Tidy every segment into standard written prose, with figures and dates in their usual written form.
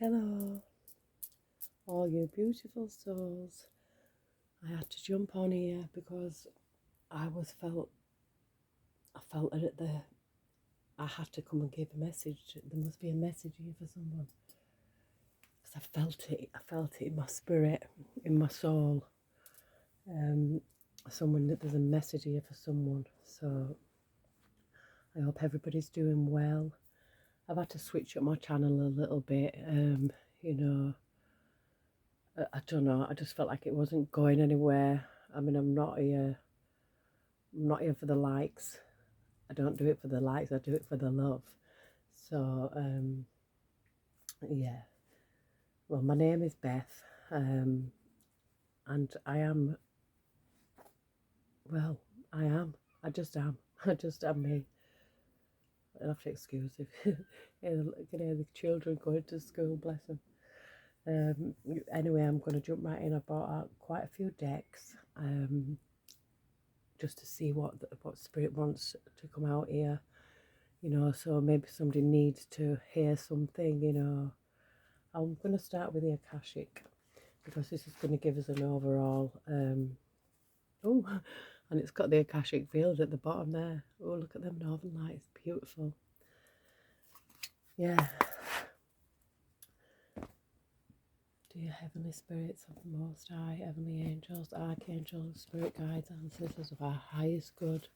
Hello, all you beautiful souls. I had to jump on here because I felt it I had to come and give a message. There must be a message here for someone. Because I felt it in my spirit, in my soul. There's a message here for someone. So I hope everybody's doing well. I've had to switch up my channel a little bit, I don't know, I just felt like it wasn't going anywhere. I mean, I'm not here for the likes. I don't do it for the likes, I do it for the love. So, yeah. Well, my name is Beth, and I am, I just am. I just am me. I'll have to excuse if you can hear the children going to school, bless them. Anyway, I'm going to jump right in. I bought out quite a few decks just to see what spirit wants to come out here, so maybe somebody needs to hear something. I'm going to start with the Akashic because this is going to give us an overall and it's got the Akashic field at the bottom there. Oh, look at them northern lights, beautiful. Yeah. Dear Heavenly Spirits of the Most High, Heavenly Angels, Archangels, Spirit Guides, Ancestors of our highest good,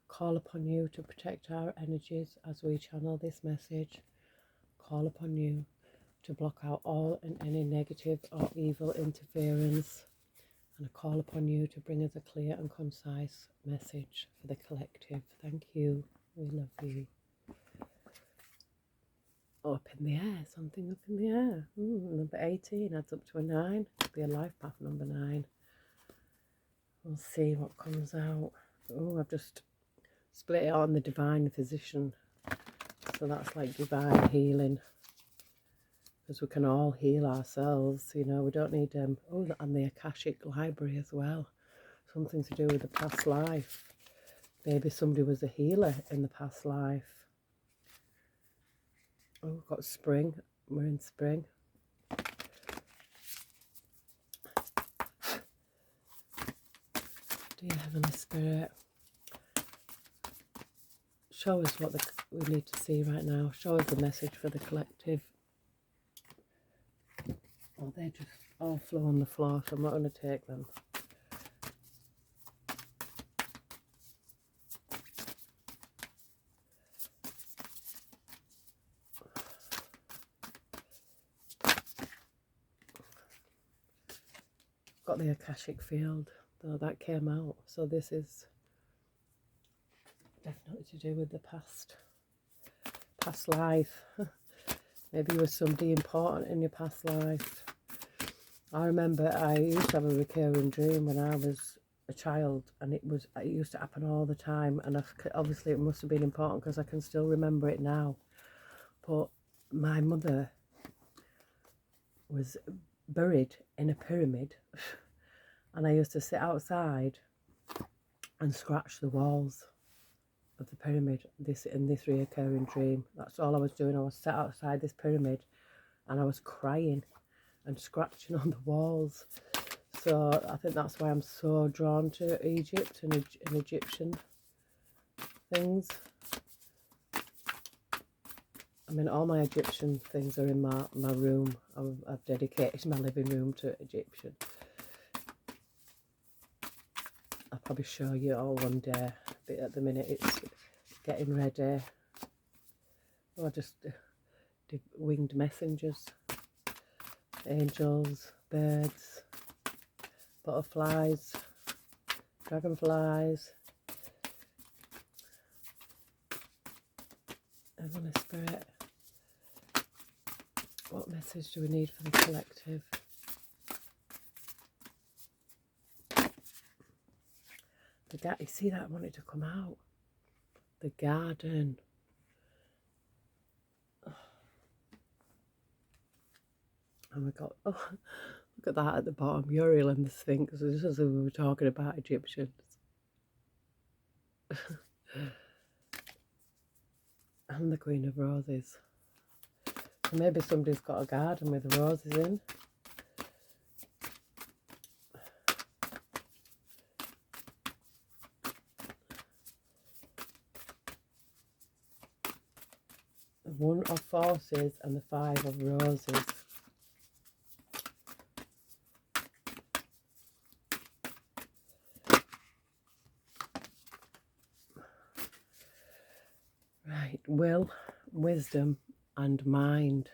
call upon you to protect our energies as we channel this message. Call upon you to block out all and any negative or evil interference. And I call upon you to bring us a clear and concise message for the collective. Thank you. We love you. Up in the air, something up in the air. Number 18 adds up to a 9. Could be a life path number 9. We'll see what comes out. Oh, I've just split it on the divine physician. So that's like divine healing. Because we can all heal ourselves, we don't need, and the Akashic library as well. Something to do with the past life. Maybe somebody was a healer in the past life. Oh, we've got spring. We're in spring. Dear Heavenly Spirit, show us what we need to see right now. Show us the message for the collective. Oh, they just all flew on the floor, so I'm not going to take them. Got the Akashic field, though that came out. So this is definitely to do with the past life. Maybe you were somebody important in your past life. I remember I used to have a recurring dream when I was a child, and it used to happen all the time, and obviously it must have been important because I can still remember it now. But my mother was buried in a pyramid, and I used to sit outside and scratch the walls of the pyramid in this reoccurring dream. That's all I was doing. I was sat outside this pyramid and I was crying and scratching on the walls. So I think that's why I'm so drawn to Egypt and Egyptian things. I mean, all my Egyptian things are in my room. I've dedicated my living room to Egyptian. I'll probably show you all one day, but at the minute it's getting ready. Oh, I just did winged messengers, angels, birds, butterflies, dragonflies, Heavenly Spirit. What message do we need for the collective? You see that I wanted to come out. The garden. And we got, look at that at the bottom, Uriel and the Sphinx. This is when we were talking about Egyptians. And the Queen of Roses. Maybe somebody's got a garden with roses in. The 1 of Forces and the 5 of Roses. Right, will, wisdom and mind.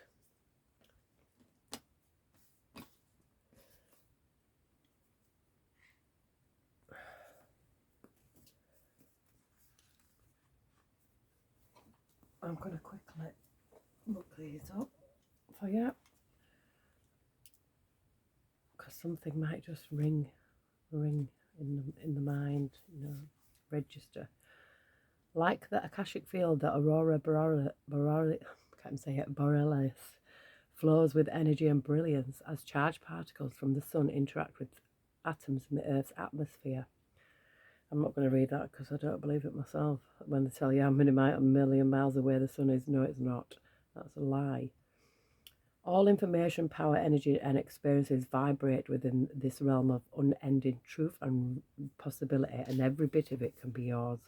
I'm going to quickly look these up for you, because something might just ring in the mind, you know, register. Like the Akashic field, the Aurora Borealis flows with energy and brilliance as charged particles from the sun interact with atoms in the Earth's atmosphere. I'm not going to read that because I don't believe it myself. When they tell you how many million miles away the sun is, no, it's not. That's a lie. All information, power, energy, and experiences vibrate within this realm of unending truth and possibility, and every bit of it can be yours.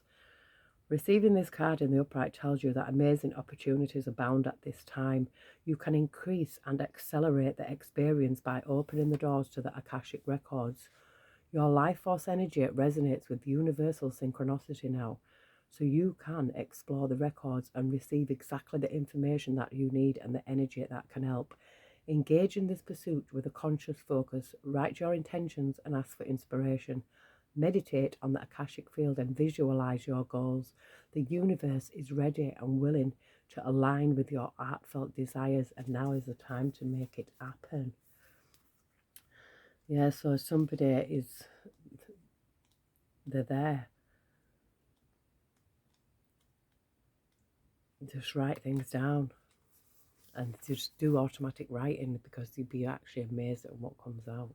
Receiving this card in the upright tells you that amazing opportunities abound at this time. You can increase and accelerate the experience by opening the doors to the Akashic records. Your life force energy resonates with universal synchronicity now, so you can explore the records and receive exactly the information that you need and the energy that can help. Engage in this pursuit with a conscious focus. Write your intentions and ask for inspiration. Meditate on the Akashic field and visualize your goals. The universe is ready and willing to align with your heartfelt desires, and now is the time to make it happen. Yeah, so somebody is, they're there. Just write things down and just do automatic writing, because you'd be actually amazed at what comes out.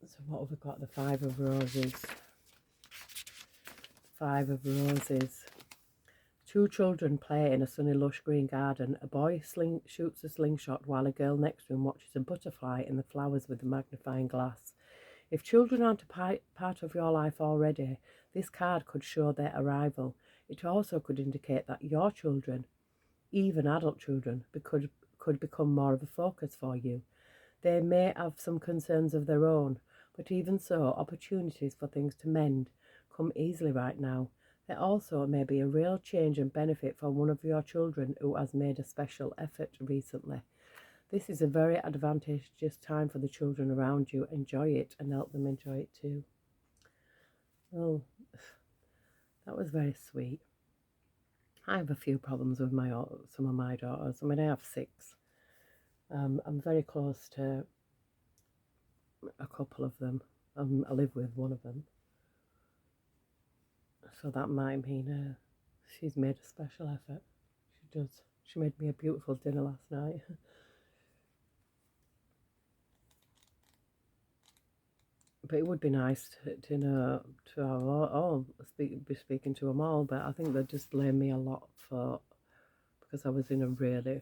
So what have we got? The 5 of Roses. 5 of Roses. 2 children play in a sunny lush green garden. A boy shoots a slingshot while a girl next to him watches a butterfly in the flowers with a magnifying glass. If children aren't a part of your life already, this card could show their arrival. It also could indicate that your children, even adult children, could become more of a focus for you. They may have some concerns of their own, but even so, opportunities for things to mend come easily right now. There also may be a real change and benefit for one of your children who has made a special effort recently. This is a very advantageous time for the children around you. Enjoy it and help them enjoy it too. Oh, that was very sweet. I have a few problems with some of my daughters. I mean, I have 6. I'm very close to a couple of them. I live with one of them. So that might mean she's made a special effort. She does. She made me a beautiful dinner last night. But it would be nice to know, to all be speaking to them all. But I think they just blame me a lot because I was in a really,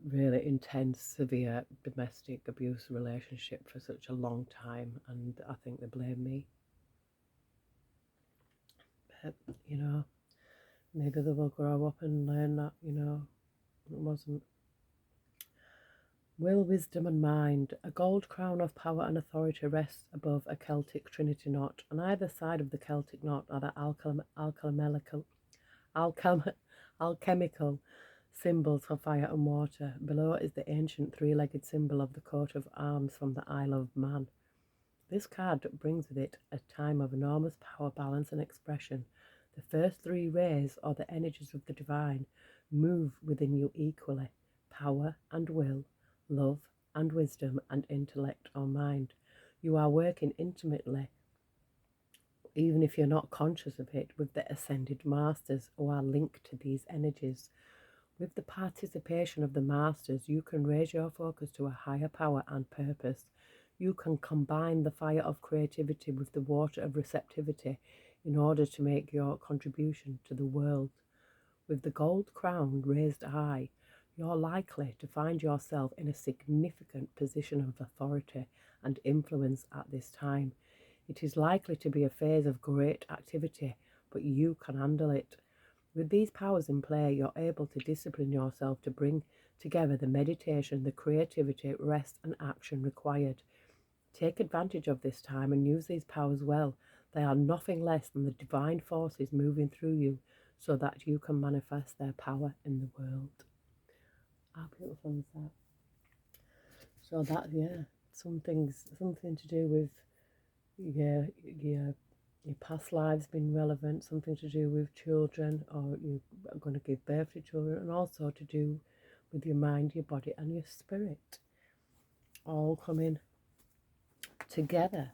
really intense, severe domestic abuse relationship for such a long time, and I think they blame me. But, you know, maybe they will grow up and learn that, you know, it wasn't. Will, wisdom and mind. A gold crown of power and authority rests above a Celtic trinity knot. On either side of the Celtic knot are the alchemical symbols for fire and water. Below is the ancient 3-legged symbol of the coat of arms from the Isle of Man. This card brings with it a time of enormous power, balance and expression. The first 3 rays, or the energies of the divine, move within you equally. Power and will, love and wisdom and intellect or mind. You are working intimately, even if you're not conscious of it, with the ascended masters who are linked to these energies. With the participation of the masters, you can raise your focus to a higher power and purpose. You can combine the fire of creativity with the water of receptivity in order to make your contribution to the world. With the gold crown raised high, you're likely to find yourself in a significant position of authority and influence at this time. It is likely to be a phase of great activity, but you can handle it. With these powers in play, you're able to discipline yourself to bring together the meditation, the creativity, rest, and action required. Take advantage of this time and use these powers well. They are nothing less than the divine forces moving through you so that you can manifest their power in the world. How beautiful is that? So that, yeah, something to do with your past lives being relevant, something to do with children, or you are going to give birth to children, and also to do with your mind, your body, and your spirit, all coming together.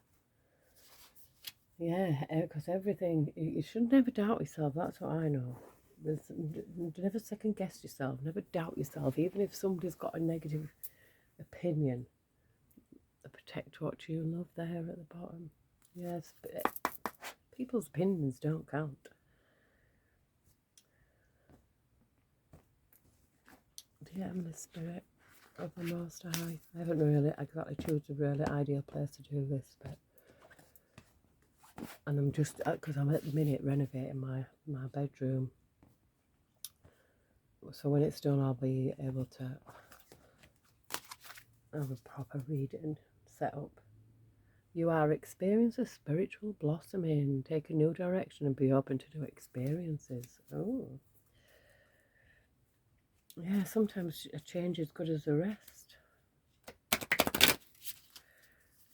Yeah, because everything, you should never doubt yourself. That's what I know. Never second guess yourself, never doubt yourself, even if somebody's got a negative opinion. Protect what you love there at the bottom. Yes, but people's opinions don't count. Dear Heavenly Spirit of the Most High, I haven't really exactly chosen a really ideal place to do this, but and I'm just because I'm at the minute renovating my bedroom, so when it's done I'll be able to have a proper reading set up. You are experiencing a spiritual blossoming. Take a new direction and be open to new experiences. Oh. Yeah, sometimes a change is good as a rest.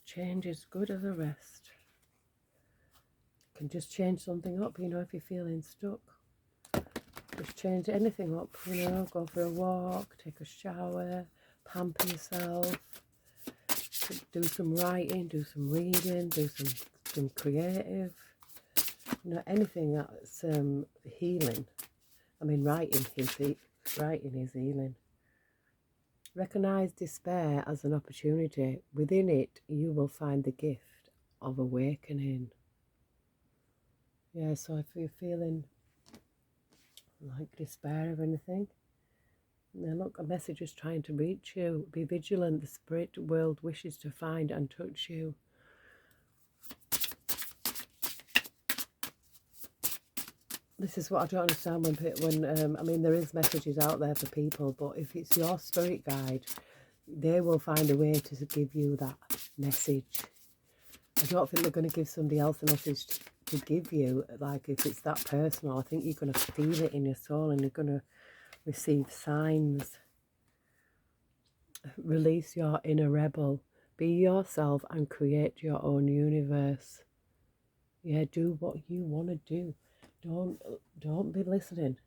Change is good as a rest. You can just change something up, you know, if you're feeling stuck. Just change anything up, you know, go for a walk, take a shower, pamper yourself, do some writing, do some reading, do some creative, you know, anything that's healing. I mean, writing is healing. Recognize despair as an opportunity. Within it, you will find the gift of awakening. Yeah, so if you're feeling like despair of anything, now look, a message is trying to reach you. Be vigilant. The spirit world wishes to find and touch you. This is what I don't understand when I mean, there is messages out there for people, but if it's your spirit guide, they will find a way to give you that message. I don't think they're going to give somebody else a message to give you, like if it's that personal. I think you're going to feel it in your soul and you're going to receive signs. Release your inner rebel. Be yourself and create your own universe. Yeah, do what you want to do. Don't be listening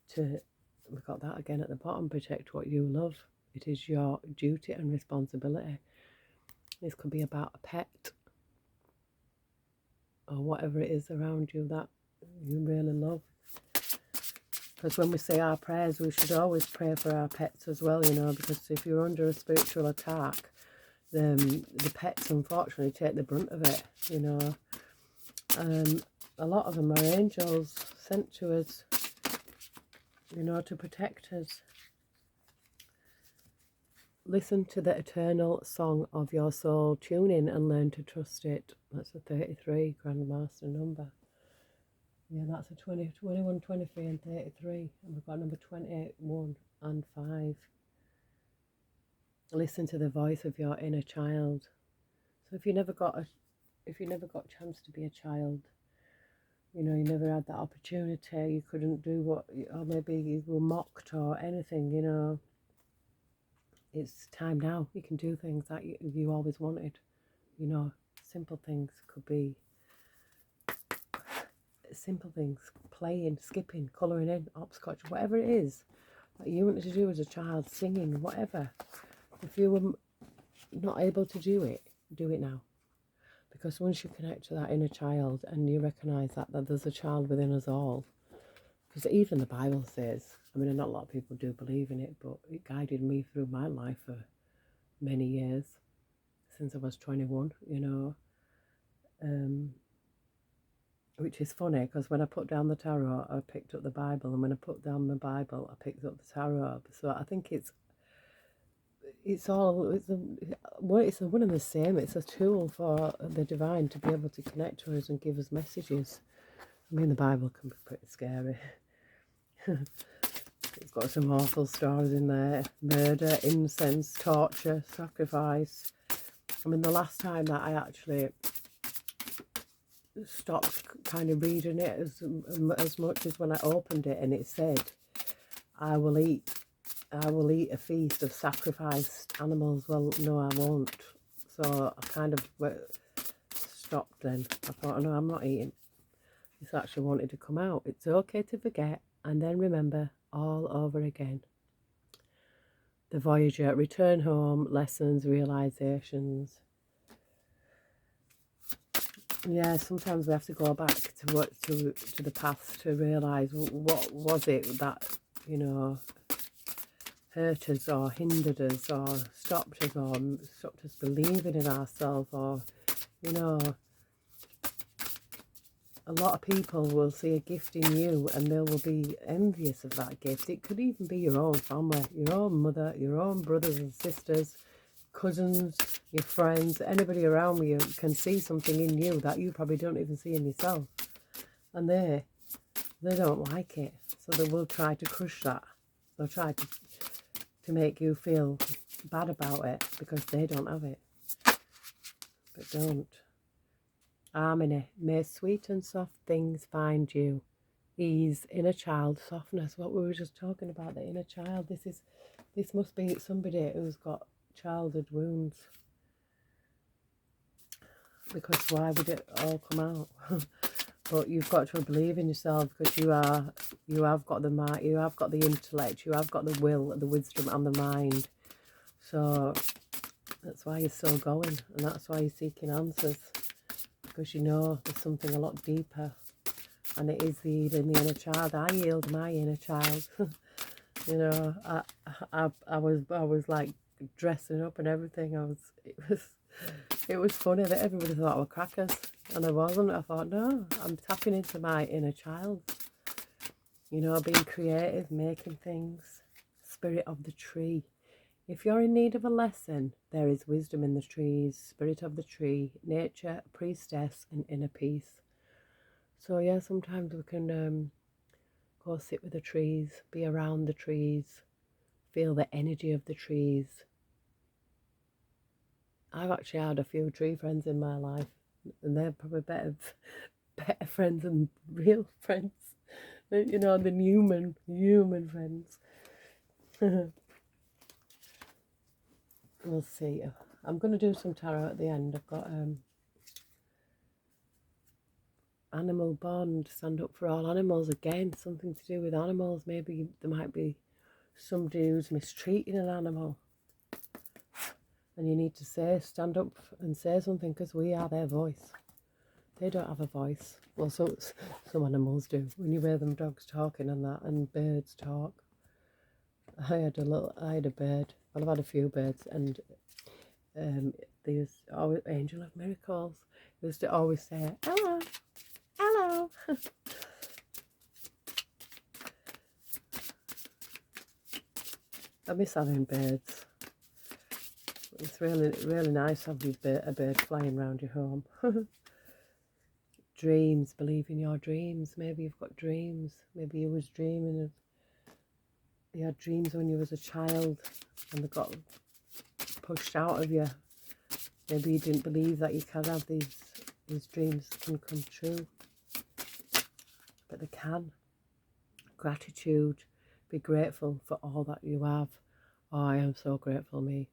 to, we've got that again at the bottom, protect what you love. It is your duty and responsibility. This could be about a pet or whatever it is around you that you really love. Because when we say our prayers, we should always pray for our pets as well, you know, because if you're under a spiritual attack, then the pets unfortunately take the brunt of it, you know. A lot of them are angels sent to us, you know, to protect us. Listen to the eternal song of your soul. Tune in and learn to trust it. That's a 33 Grandmaster number. Yeah, that's a 20, 21, 23 and 33. And we've got number 21 and 5. Listen to the voice of your inner child. So if you never got a chance to be a child, you know, you never had that opportunity, you couldn't do what, or maybe you were mocked or anything, you know, it's time now. You can do things that you always wanted, you know. Simple things could be simple things, playing, skipping, colouring in, hopscotch, whatever it is that you wanted to do as a child, singing, whatever. If you were not able to do it now. Because once you connect to that inner child and you recognise that there's a child within us all, because even the Bible says, I mean, not a lot of people do believe in it, but it guided me through my life for many years, since I was 21, you know. which is funny because when I put down the tarot, I picked up the Bible, and when I put down the Bible, I picked up the tarot. So I think it's one and the same. It's a tool for the divine to be able to connect to us and give us messages. I mean, the Bible can be pretty scary. It's got some awful stories in there: murder, incense, torture, sacrifice. I mean, the last time that I actually stopped kind of reading it as much as when I opened it, and it said, I will eat a feast of sacrificed animals. Well, no, I won't. So I kind of stopped then. I thought, no, I'm not eating. This actually wanted to come out. It's okay to forget and then remember all over again. The Voyager, return home, lessons, realizations. Yeah, sometimes we have to go back to the past to realise what was it that, you know, hurt us or hindered us or stopped us believing in ourselves, or, you know, a lot of people will see a gift in you and they will be envious of that gift. It could even be your own family, your own mother, your own brothers and sisters, cousins, your friends, anybody around you can see something in you that you probably don't even see in yourself. And they don't like it. So they will try to crush that. They'll try to make you feel bad about it because they don't have it. But don't. Harmony. May sweet and soft things find you. Ease, inner child, softness. What we were just talking about, the inner child. This must be somebody who's got childhood wounds. Because why would it all come out? But you've got to believe in yourself, because you have got the mind, you have got the intellect, you have got the will, the wisdom and the mind. So that's why you're still going, and that's why you're seeking answers, because you know there's something a lot deeper, and it is the inner child. I healed my inner child. You know, I was like dressing up and everything. It was funny that everybody thought I were crackers, and I wasn't. I thought, no, I'm tapping into my inner child. You know, being creative, making things. Spirit of the tree. If you're in need of a lesson, there is wisdom in the trees. Spirit of the tree, nature, priestess, and inner peace. So yeah, sometimes we can go sit with the trees, be around the trees, feel the energy of the trees. I've actually had a few tree friends in my life, and they're probably better friends than real friends, you know, than human friends. We'll see. I'm going to do some tarot at the end. I've got animal bond, stand up for all animals. Again, something to do with animals. Maybe there might be somebody who's mistreating an animal, and you need to stand up and say something, because we are their voice. They don't have a voice. Well, some animals do. When you hear them dogs talking and that, and birds talk. I had a bird. Well, I've had a few birds, and they used to always, Angel of Miracles, used to always say, hello, hello. I miss having birds. It's really nice to have a bird flying around your home. Dreams, believe in your dreams. Maybe you've got dreams. Maybe you was dreaming of, you had dreams when you was a child and they got pushed out of you. Maybe you didn't believe that you can have these dreams can come true. But they can. Gratitude. Be grateful for all that you have. Oh, I am so grateful, me.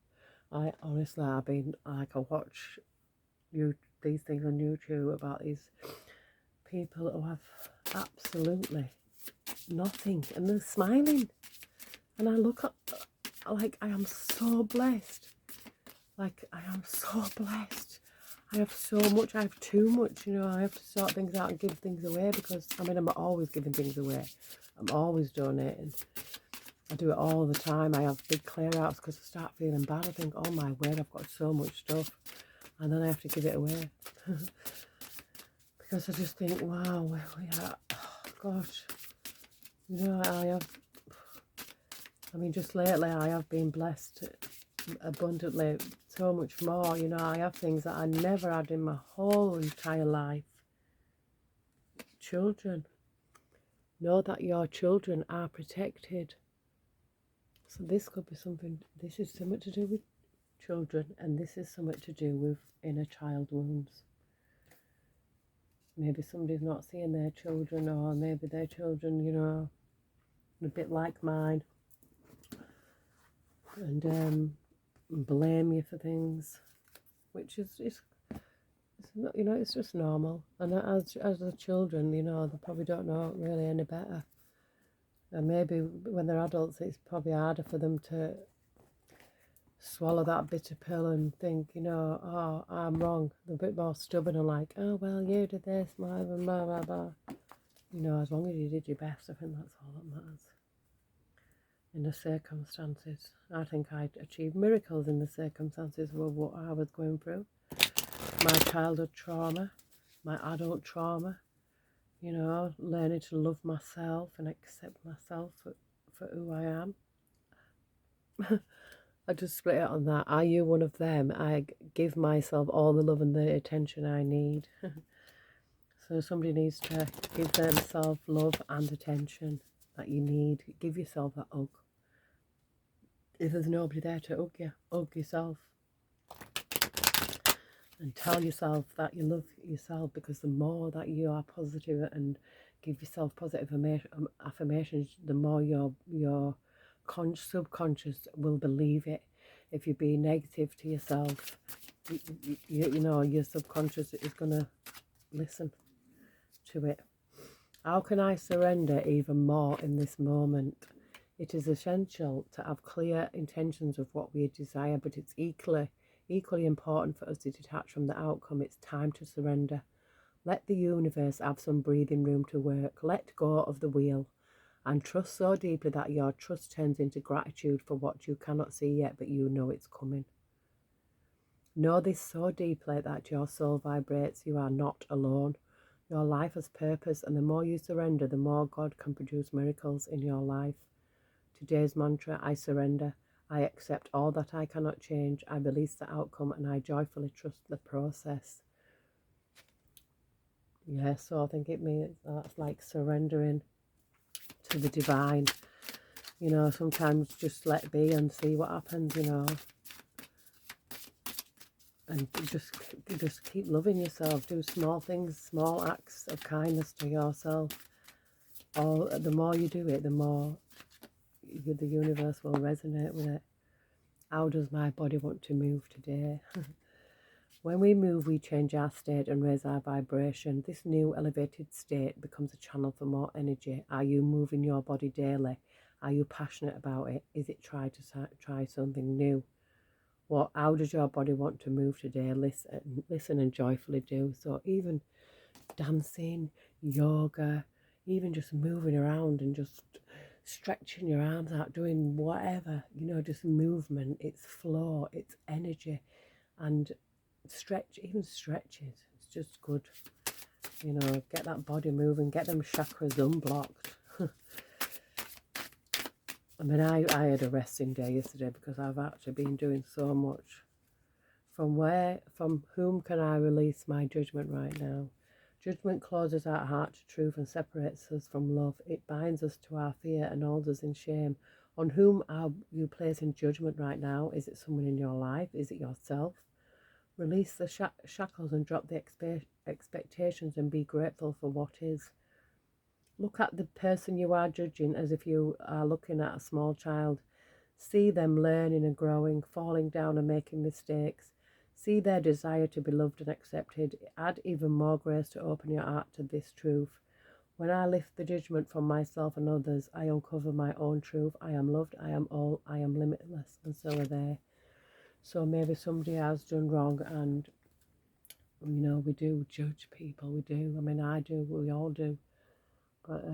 I honestly, I've been, like, I watch these things on YouTube about these people who have absolutely nothing, and they're smiling. And I look at, like, I am so blessed. Like, I am so blessed. I have so much. I have too much, you know. I have to sort things out and give things away, because, I mean, I'm always giving things away. I'm always donating. I do it all the time. I have big clear outs because I start feeling bad. I think, oh my word, I've got so much stuff. And then I have to give it away. because I just think, wow, where we are, oh, gosh, you know, I mean, just lately I have been blessed abundantly, so much more, you know, I have things that I never had in my whole entire life. Children. Know that your children are protected. So this could be something, this is something to do with children, and this is something to do with inner child wounds. Maybe somebody's not seeing their children, or maybe their children, you know, a bit like mine, and blame you for things, which is it's not, you know, it's just normal. And as the children, you know, they probably don't know really any better. And maybe when they're adults, it's probably harder for them to swallow that bitter pill and think, you know, oh, I'm wrong. They're a bit more stubborn and like, oh, well, you did this, blah, blah, blah, blah, blah. You know, as long as you did your best, I think that's all that matters. In the circumstances, I think I achieved miracles in the circumstances of what I was going through. My childhood trauma, my adult trauma, you know, learning to love myself and accept myself for who I am. I just split it on that. Are you one of them? I give myself all the love and the attention I need. So somebody needs to give themselves love and attention that you need. Give yourself that hug. If there's nobody there to hug you, hug yourself. And tell yourself that you love yourself, because the more that you are positive and give yourself positive affirmations, the more your subconscious will believe it. If you be negative to yourself, you know, your subconscious is going to listen to it. How can I surrender even more in this moment? It is essential to have clear intentions of what we desire, but it's equally important for us to detach from the outcome. It's time to surrender. Let the universe have some breathing room to work. Let go of the wheel and trust so deeply that your trust turns into gratitude for what you cannot see yet, but you know it's coming. Know this so deeply that your soul vibrates. You are not alone. Your life has purpose, and the more you surrender, the more God can produce miracles in your life. Today's mantra: I surrender. I accept all that I cannot change. I release the outcome, and I joyfully trust the process. Yeah, so I think it means that's like surrendering to the divine. You know, sometimes just let be and see what happens, you know. And just keep loving yourself. Do small things, small acts of kindness to yourself. Or the more you do it, the more the universe will resonate with it. How does my body want to move today? When we move, we change our state and raise our vibration. This new elevated state becomes a channel for more energy. Are you moving your body daily? Are you passionate about it? Is it try something new? How does your body want to move today? Listen and joyfully do. So even dancing, yoga, even just moving around and just stretching your arms out, doing whatever, you know, just movement. It's flow, it's energy, and even stretches. It's just good, you know, get that body moving, get them chakras unblocked. I mean, I had a resting day yesterday because I've actually been doing so much. From whom can I release my judgment right now? Judgment closes our heart to truth and separates us from love. It binds us to our fear and holds us in shame. On whom are you placing judgment right now? Is it someone in your life? Is it yourself? Release the shackles and drop the expectations and be grateful for what is. Look at the person you are judging as if you are looking at a small child. See them learning and growing, falling down and making mistakes. See their desire to be loved and accepted. Add even more grace to open your heart to this truth. When I lift the judgment from myself and others, I uncover my own truth. I am loved, I am all, I am limitless, and so are they. So maybe somebody has done wrong, and, you know, we do judge people, we do. I mean, I do, we all do. But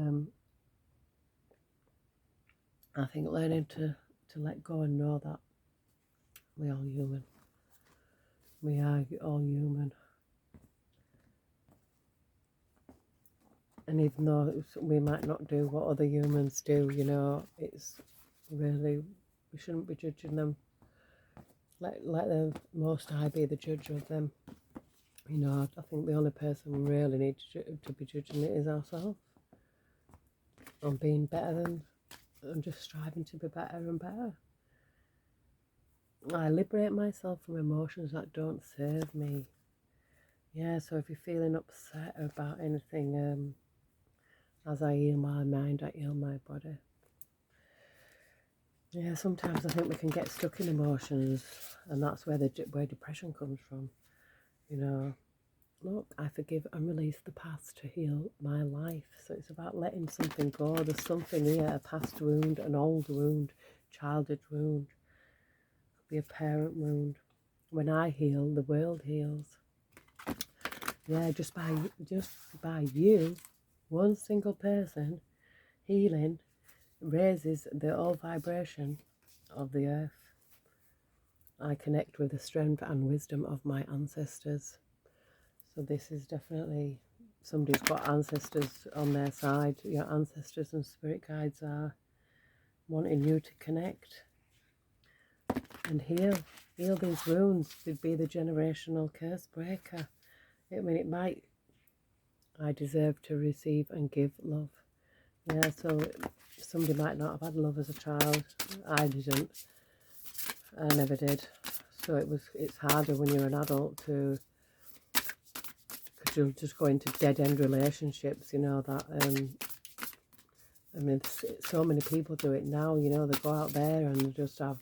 I think learning to let go and know that we're all human. We are all human. And even though we might not do what other humans do, you know, it's really, we shouldn't be judging them. Let the Most High be the judge of them. You know, I think the only person we really need to be judging it is ourselves. On being better than, and just striving to be better and better. I liberate myself from emotions that don't serve me. Yeah, so if you're feeling upset about anything, as I heal my mind, I heal my body. Yeah, sometimes I think we can get stuck in emotions, and that's where where depression comes from. You know, look, I forgive and release the past to heal my life. So it's about letting something go. There's something here, a past wound, an old wound, childhood wound, could be a parent wound. When I heal, the world heals. Yeah, just by you, one single person healing raises the whole vibration of the earth. I connect with the strength and wisdom of my ancestors. So this is definitely, somebody's got ancestors on their side. Your ancestors and spirit guides are wanting you to connect and heal these wounds. Would be the generational curse breaker. I mean, it might, I deserve to receive and give love. Yeah, so somebody might not have had love as a child. I didn't. I never did. So it's harder when you're an adult to, because you'll just go into dead-end relationships, you know, that, I mean, so many people do it now, you know, they go out there and just have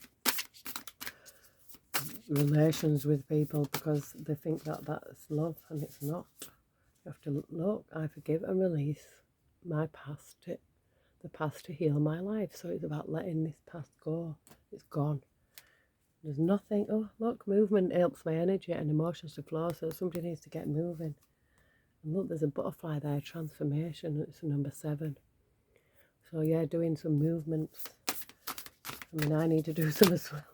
relations with people because they think that that's love, and it's not. You have to look, I forgive and release my past, the past to heal my life. So it's about letting this past go. It's gone. There's nothing. Oh, look, movement helps my energy and emotions to flow, so somebody needs to get moving. And look, there's a butterfly there, transformation. It's number 7. So yeah, doing some movements. I mean, I need to do some as well.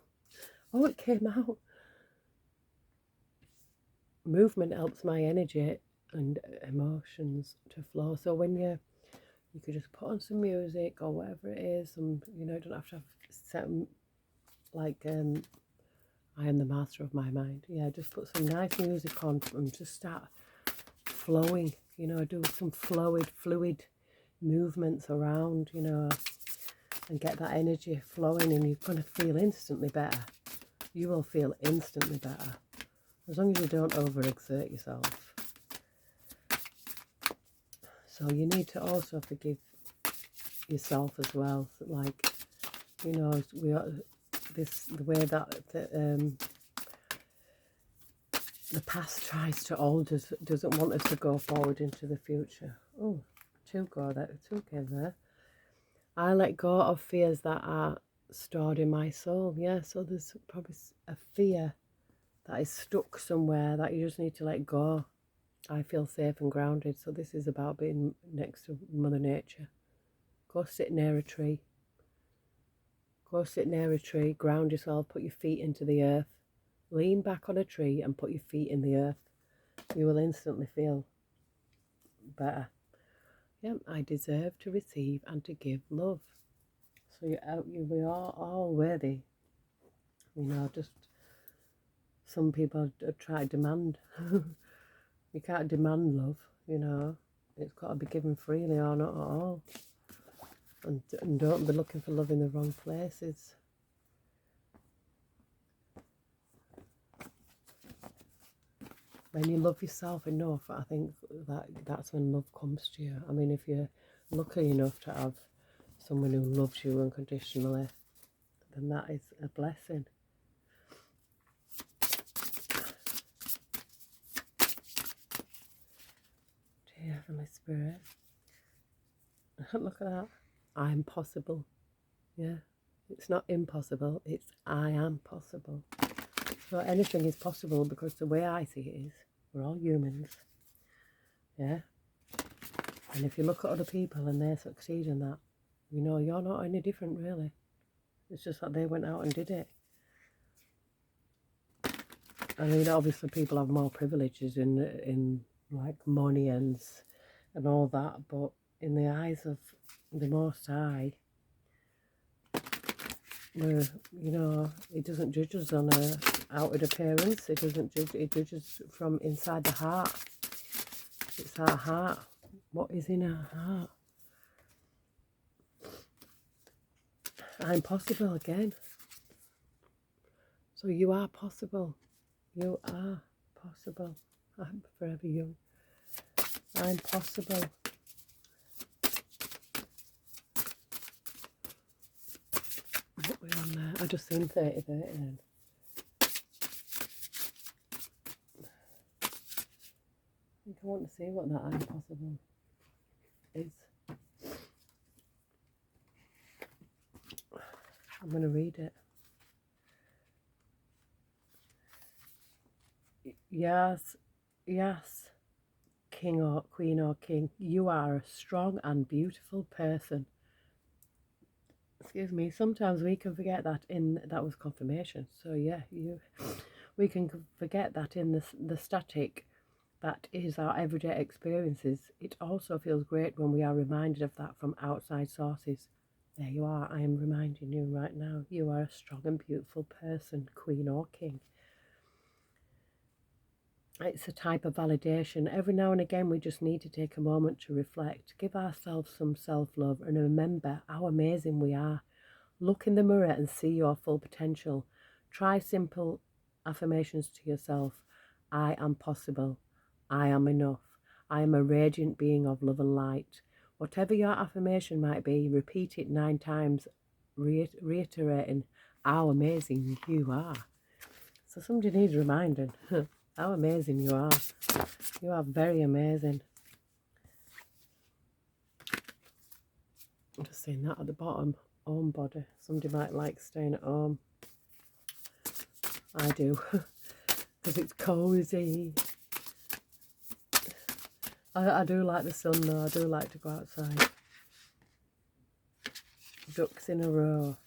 Oh, it came out. Movement helps my energy and emotions to flow. So when you could just put on some music or whatever it is, you know, you don't have to have certain, like, I am the master of my mind. Yeah, just put some nice music on and just start flowing, you know, do some fluid movements around, you know, and get that energy flowing, and you're going to feel instantly better. You will feel instantly better, as long as you don't overexert yourself. So you need to also forgive yourself as well. So, like, you know, the way that the past tries to hold us, doesn't want us to go forward into the future. Oh, 2 came there. I let go of fears that are stored in my soul. Yeah, so there's probably a fear that is stuck somewhere that you just need to let go. I feel safe and grounded. So this is about being next to Mother Nature. Go sit near a tree. Go sit near a tree, ground yourself, put your feet into the earth. Lean back on a tree and put your feet in the earth. You will instantly feel better. Yep, I deserve to receive and to give love. So we are all worthy. You know, just some people try to demand. You can't demand love, you know. It's got to be given freely or not at all. And don't be looking for love in the wrong places. When you love yourself enough, I think that's when love comes to you. I mean, if you're lucky enough to have someone who loves you unconditionally, then that is a blessing. Dear Heavenly Spirit, look at that. I'm possible. Yeah, it's not impossible, it's I am possible. So anything is possible, because the way I see it is, we're all humans. Yeah. And if you look at other people and they succeed in that, you know, you're not any different, really. It's just that they went out and did it. I mean, obviously people have more privileges in like money and and all that, but in the eyes of the Most High, we're, you know, He doesn't judge us on a outward appearance. He doesn't judge. He judges from inside the heart. It's our heart. What is in our heart? I'm possible again. So you are possible. You are possible. I'm forever young. I'm possible. What are we on there? I just seen 30 then. I think I want to see what that I'm possible is. I'm going to read it. Yes, yes, king or queen or king, you are a strong and beautiful person. Excuse me, sometimes we can forget that that was confirmation. So yeah, we can forget that in the static that is our everyday experiences. It also feels great when we are reminded of that from outside sources. There you are, I am reminding you right now, you are a strong and beautiful person, queen or king. It's a type of validation. Every now and again we just need to take a moment to reflect, give ourselves some self-love and remember how amazing we are. Look in the mirror and see your full potential. Try simple affirmations to yourself. I am possible. I am enough. I am a radiant being of love and light. Whatever your affirmation might be, repeat it 9 times, reiterating how amazing you are. So somebody needs reminding how amazing you are. You are very amazing. I'm just seeing that at the bottom. Home body. Somebody might like staying at home. I do. Because it's cozy. I do like the sun though. I do like to go outside. Ducks in a row.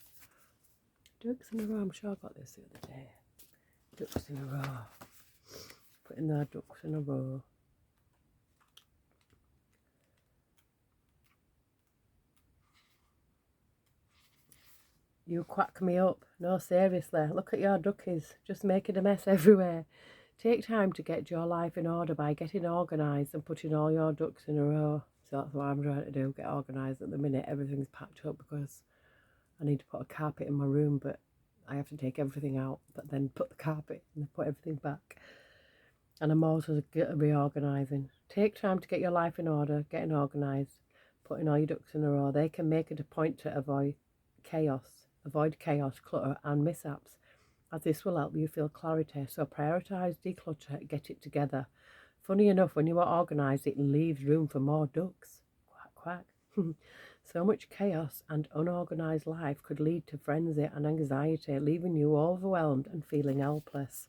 Ducks in a row. I'm sure I got this the other day. Ducks in a row. Putting their ducks in a row. You quack me up. No, seriously. Look at your duckies. Just making a mess everywhere. Take time to get your life in order by getting organised and putting all your ducks in a row. So that's what I'm trying to do. Get organised at the minute. Everything's packed up because I need to put a carpet in my room, but I have to take everything out, but then put the carpet and then put everything back. And I'm also reorganising. Take time to get your life in order, getting organised, putting all your ducks in a row. They can make it a point to avoid chaos, clutter and mishaps, as this will help you feel clarity. So prioritise, declutter, get it together. Funny enough, when you are organised, it leaves room for more ducks. Quack, quack. So much chaos and unorganised life could lead to frenzy and anxiety, leaving you overwhelmed and feeling helpless.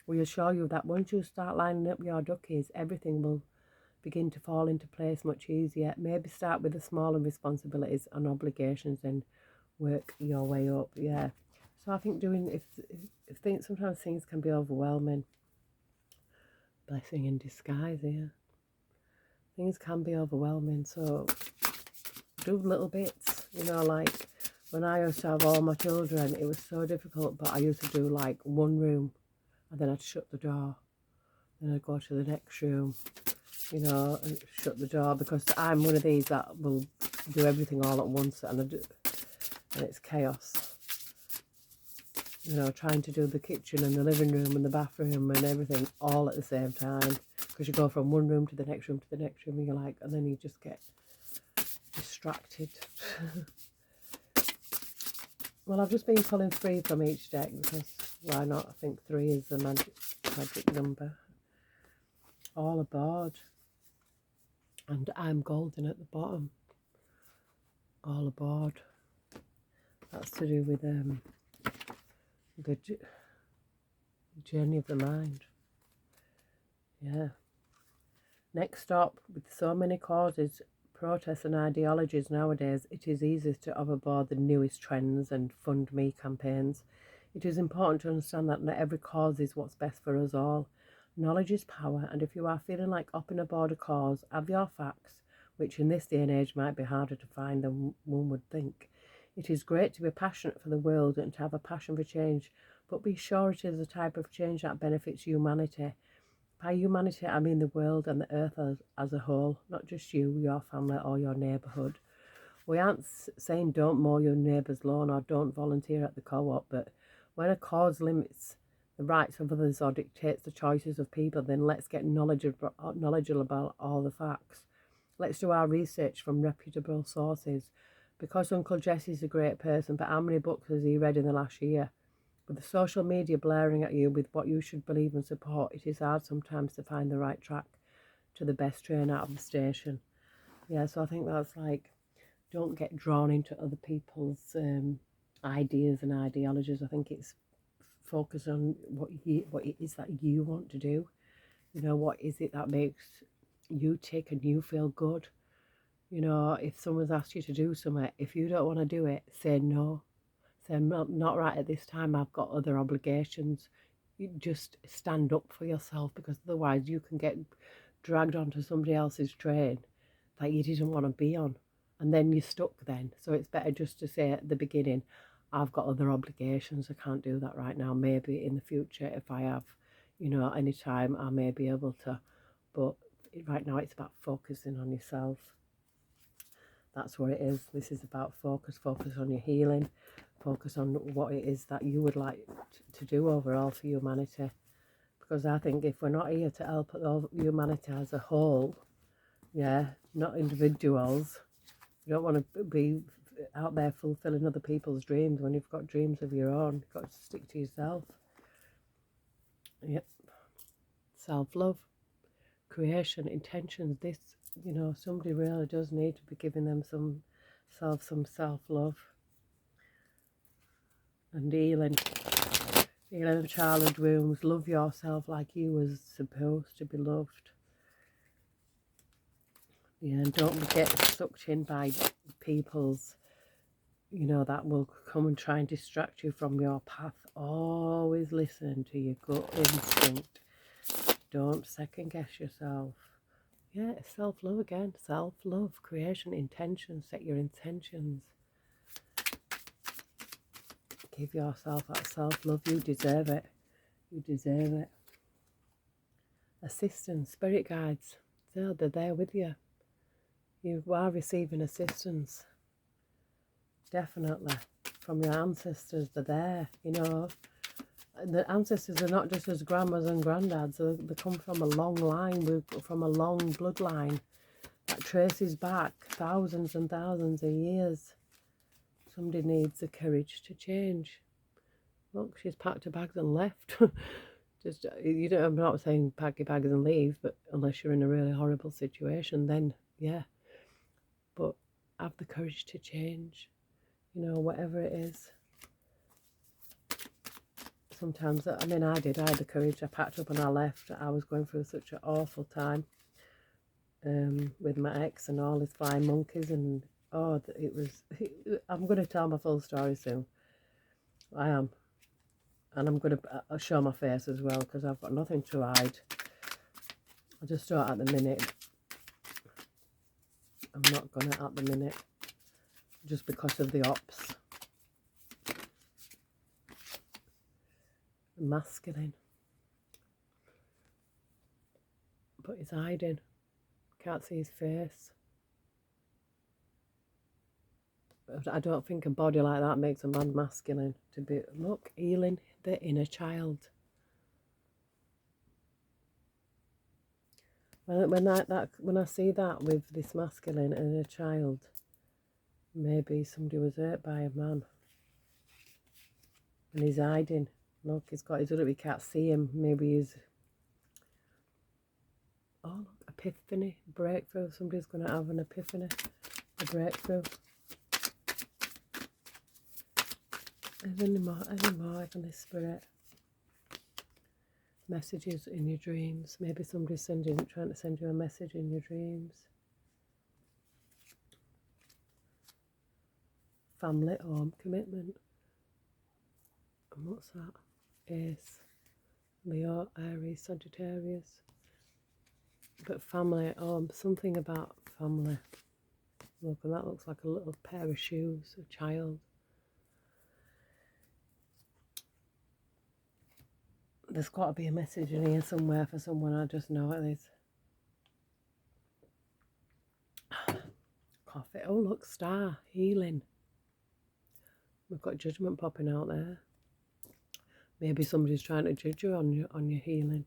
We assure you that once you start lining up your duckies, everything will begin to fall into place much easier. Maybe start with the smaller responsibilities and obligations and work your way up. Yeah. So I think if things, sometimes things can be overwhelming. Blessing in disguise here. Things can be overwhelming, so do little bits, you know, like when I used to have all my children, it was so difficult, but I used to do like one room and then I'd shut the door, then I'd go to the next room, you know, and shut the door, because I'm one of these that will do everything all at once, and it's chaos, you know, trying to do the kitchen and the living room and the bathroom and everything all at the same time, because you go from one room to the next room to the next room, and you're like, and then you just get distracted. Well, I've just been pulling 3 from each deck because why not? I think 3 is the magic number. All aboard. And I'm golden at the bottom. All aboard. That's to do with the journey of the mind. Yeah. Next stop, with so many causes, protests and ideologies nowadays, it is easy to overboard the newest trends and fund me campaigns. It is important to understand that not every cause is what's best for us all. Knowledge is power, and if you are feeling like upping aboard a cause, have your facts, which in this day and age might be harder to find than one would think. It is great to be passionate for the world and to have a passion for change, but be sure it is the type of change that benefits humanity. By humanity, I mean the world and the earth as a whole, not just you, your family, or your neighbourhood. We aren't saying don't mow your neighbour's lawn or don't volunteer at the co-op, but when a cause limits the rights of others or dictates the choices of people, then let's get knowledgeable about all the facts. Let's do our research from reputable sources. Because Uncle Jesse's a great person, but how many books has he read in the last year? With the social media blaring at you with what you should believe and support, it is hard sometimes to find the right track to the best train out of the station. Yeah, so I think that's like, don't get drawn into other people's ideas and ideologies. I think it's focus on what it is that you want to do. You know, what is it that makes you tick and you feel good? You know, if someone's asked you to do something, if you don't want to do it, say no. Say not right at this time, I've got other obligations. You just stand up for yourself, because otherwise you can get dragged onto somebody else's train that you didn't want to be on, and then you're stuck then. So it's better just to say at the beginning, I've got other obligations, I can't do that right now. Maybe in the future, if I have, you know, any time, I may be able to, but right now it's about focusing on yourself. That's what it is. This is about focus on your healing, focus on what it is that you would like to do overall for humanity. Because I think if we're not here to help humanity as a whole, yeah, not individuals, you don't want to be out there fulfilling other people's dreams when you've got dreams of your own. You've got to stick to yourself. Yep. Self-love, creation, intentions. This, you know, somebody really does need to be giving them some self-love and healing of childhood wounds. Love yourself like you was supposed to be loved. Yeah, and don't get sucked in by people's, you know, that will come and try and distract you from your path. Always listen to your gut instinct. Don't second guess yourself. Yeah, self-love again. Self-love, creation, intentions. Set your intentions. Give yourself that self-love. You deserve it. You deserve it. Assistance, spirit guides. They're there with you. You are receiving assistance. Definitely. From your ancestors. They're there, you know. The ancestors are not just as grandmas and granddads. They come from a long line, from a long bloodline that traces back thousands and thousands of years. Somebody needs the courage to change. Look, she's packed her bags and left. Just, you know, I'm not saying pack your bags and leave, but unless you're in a really horrible situation, then yeah. But have the courage to change, you know, whatever it is. Sometimes, I mean, I had the courage. I packed up and I left. I was going through such an awful time with my ex and all his flying monkeys, and oh, it was, I'm going to tell my full story soon. I am. And I'm going to show my face as well, because I've got nothing to hide. I just don't at the minute. I'm not going to at the minute, just because of the ops. Masculine. But he's hiding. Can't see his face. But I don't think a body like that makes a man masculine. To be, look, healing the inner child. When I see that with this masculine inner child, maybe somebody was hurt by a man. And he's hiding. Look, he's got his hood up, we can't see him. Maybe he's... Oh, look, epiphany, breakthrough. Somebody's going to have an epiphany, a breakthrough. Any more from this spirit. Messages in your dreams. Maybe somebody's trying to send you a message in your dreams. Family, home, commitment. And what's that? Ace. Leo, Aries, Sagittarius. But family, something about family. Look, and that looks like a little pair of shoes, a child. There's got to be a message in here somewhere for someone, I just know it is. Coffee. Oh, look, star, healing. We've got judgment popping out there. Maybe somebody's trying to judge you on your healing.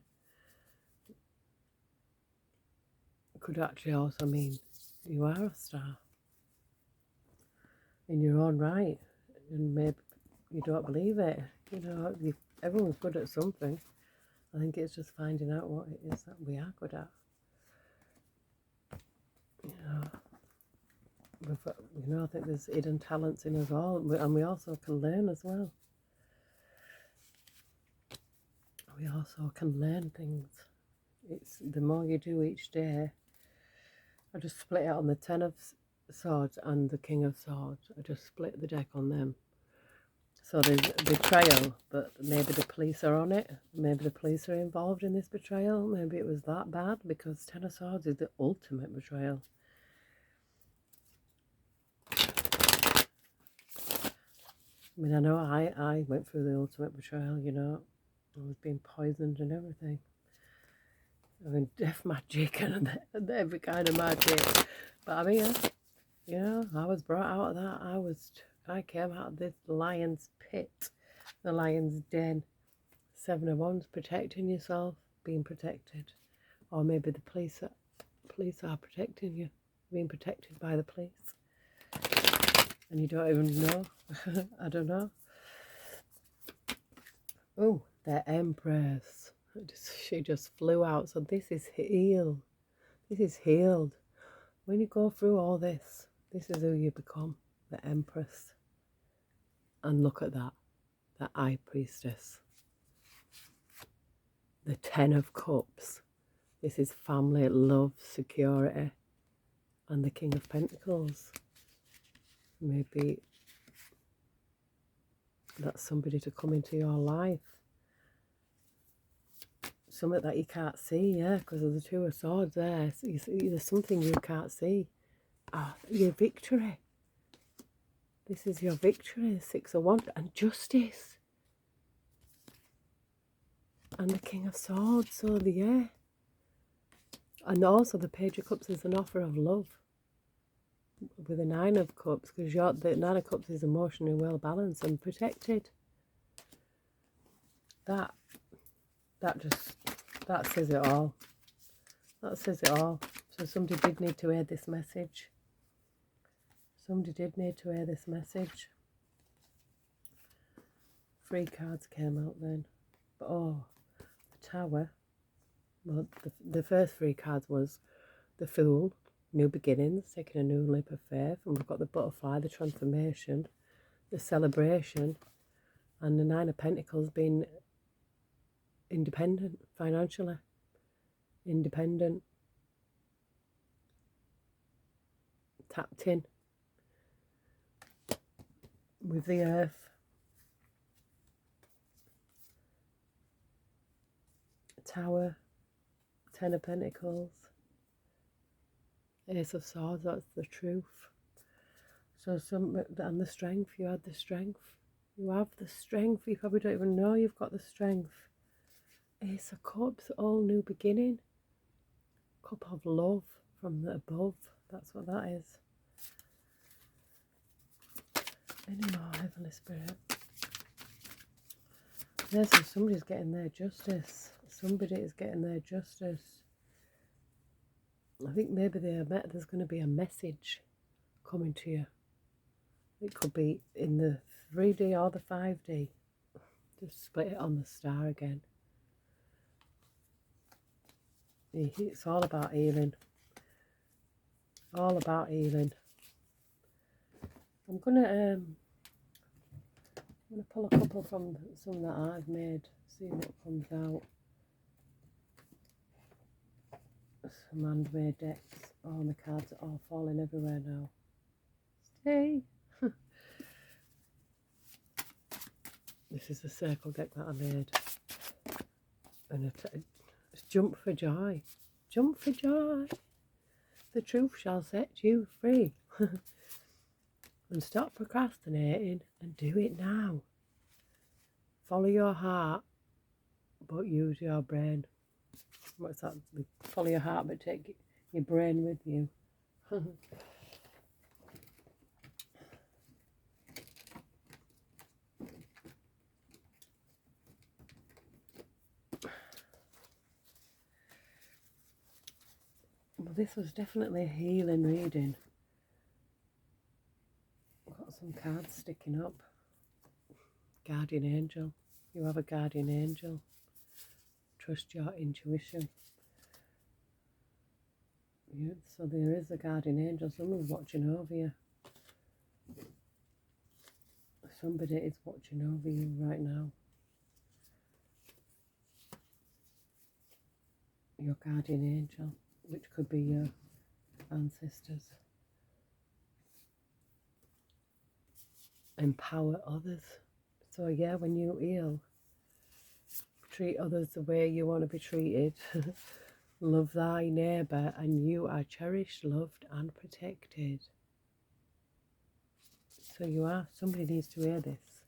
It could actually also mean you are a star in your own right, and maybe you don't believe it. You know, everyone's good at something. I think it's just finding out what it is that we are good at. You know, I think there's hidden talents in us all, and we also can learn as well. We also can learn things. It's the more you do each day. I just split it on the Ten of Swords and the King of Swords. I just split the deck on them. So there's betrayal, but maybe the police are on it. Maybe the police are involved in this betrayal. Maybe it was that bad, because Ten of Swords is the ultimate betrayal. I mean, I know I went through the ultimate betrayal, you know. I was being poisoned and everything. I mean, death magic and every kind of magic. But I mean, you know, I was brought out of that. I came out of this lion's pit, the lion's den. 7 of Wands, protecting yourself, being protected. Or maybe the police are protecting you, being protected by the police. And you don't even know. I don't know. Oh, the Empress. She just flew out. So this is healed. This is healed. When you go through all this, this is who you become, the Empress. And look at that, the High Priestess. The Ten of Cups. This is family, love, security. And the King of Pentacles. Maybe that's somebody to come into your life. Something that you can't see, yeah, because of the Two of Swords there. So there's something you can't see. Your victory. This is your victory, 6 of Wands, and justice. And the King of Swords, so yeah. And also the Page of Cups is an offer of love. With the 9 of Cups, because the 9 of Cups is emotionally well balanced and protected. That says it all. That says it all. So somebody did need to hear this message. Somebody did need to hear this message. 3 cards came out then. But the Tower. Well, the first 3 cards was the Fool, new beginnings, taking a new leap of faith. And we've got the Butterfly, the transformation, the celebration, and the 9 of Pentacles being independent financially. Independent. Tapped in. With the Earth. Tower. 10 of Pentacles. Ace of Swords, that's the truth. So and the strength, you had the strength. You have the strength, you probably don't even know you've got the strength. Ace of Cups, all new beginning. Cup of love from the above, that's what that is. Any more, Heavenly Spirit? Yes, so somebody's getting their justice. Somebody is getting their justice. I think maybe there's going to be a message coming to you. It could be in the 3D or the 5D. Just split it on the star again. It's all about healing. All about healing. I'm gonna pull a couple from some that I've made, see what comes out. Some handmade decks. Oh, my cards are all falling everywhere now. Stay. This is the circle deck that I made. And just jump for joy. Jump for joy. The truth shall set you free. And stop procrastinating and do it now. Follow your heart, but use your brain. What's that? Follow your heart, but take your brain with you. Well, this was definitely a healing reading. I've got some cards sticking up. Guardian angel. You have a guardian angel. Trust your intuition. Yeah, so there is a guardian angel. Someone's watching over you. Somebody is watching over you right now. Your guardian angel, which could be your ancestors. Empower others. So yeah, when you heal, treat others the way you want to be treated. Love thy neighbour, and you are cherished, loved and protected. So you are. Somebody needs to hear this.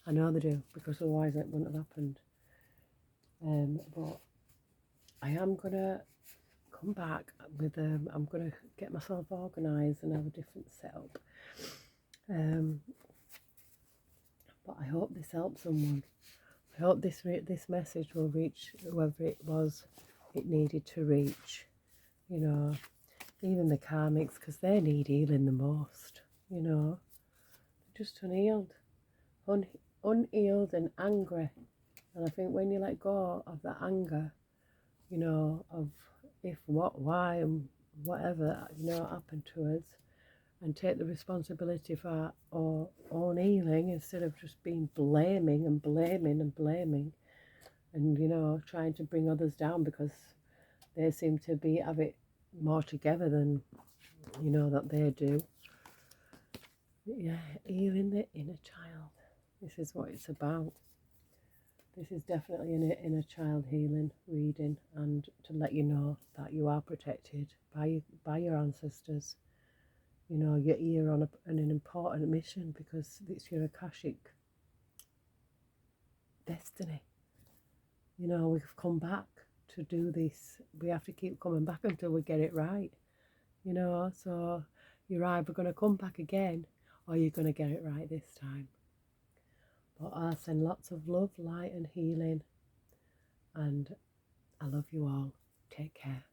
I know they do, because otherwise it wouldn't have happened. But I am going to come back with, I'm going to get myself organised and have a different setup. But I hope this helps someone. I hope this message will reach whoever it was it needed to reach. You know, even the karmics, because they need healing the most. You know, they're just unhealed, unhealed and angry. And I think when you let go of that anger, you know, of if, what, why, and whatever, you know, happened to us, and take the responsibility for our own healing instead of just being blaming and blaming and blaming, and, you know, trying to bring others down because they seem to have it more together than, you know, that they do. Yeah, healing the inner child. This is what it's about. This is definitely an inner child healing reading, and to let you know that you are protected by your ancestors. You know, you're here on an important mission because it's your Akashic destiny. You know, we've come back to do this. We have to keep coming back until we get it right. You know, so you're either going to come back again or you're going to get it right this time. But I send lots of love, light and healing. And I love you all. Take care.